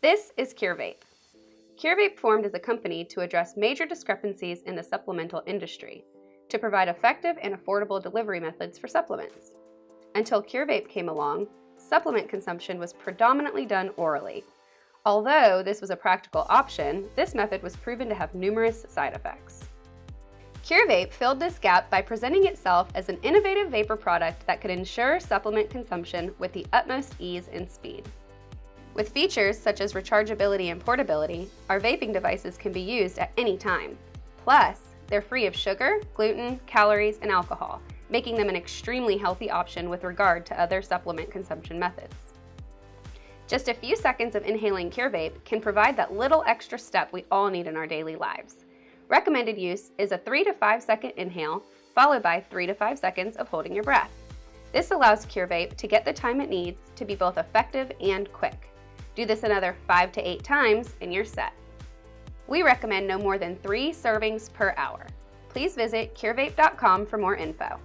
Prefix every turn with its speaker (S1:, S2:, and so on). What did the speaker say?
S1: This is CureVape. CureVape formed as a company to address major discrepancies in the supplemental industry, to provide effective and affordable delivery methods for supplements. Until CureVape came along, supplement consumption was predominantly done orally. Although this was a practical option, this method was proven to have numerous side effects. CureVape filled this gap by presenting itself as an innovative vapor product that could ensure supplement consumption with the utmost ease and speed. With features such as rechargeability and portability, our vaping devices can be used at any time. Plus, they're free of sugar, gluten, calories, and alcohol, making them an extremely healthy option with regard to other supplement consumption methods. Just a few seconds of inhaling CureVape can provide that little extra step we all need in our daily lives. Recommended use is a 3 to 5 second inhale, followed by 3 to 5 seconds of holding your breath. This allows CureVape to get the time it needs to be both effective and quick. Do this another 5 to 8 times and you're set. We recommend no more than 3 servings per hour. Please visit CureVape.com for more info.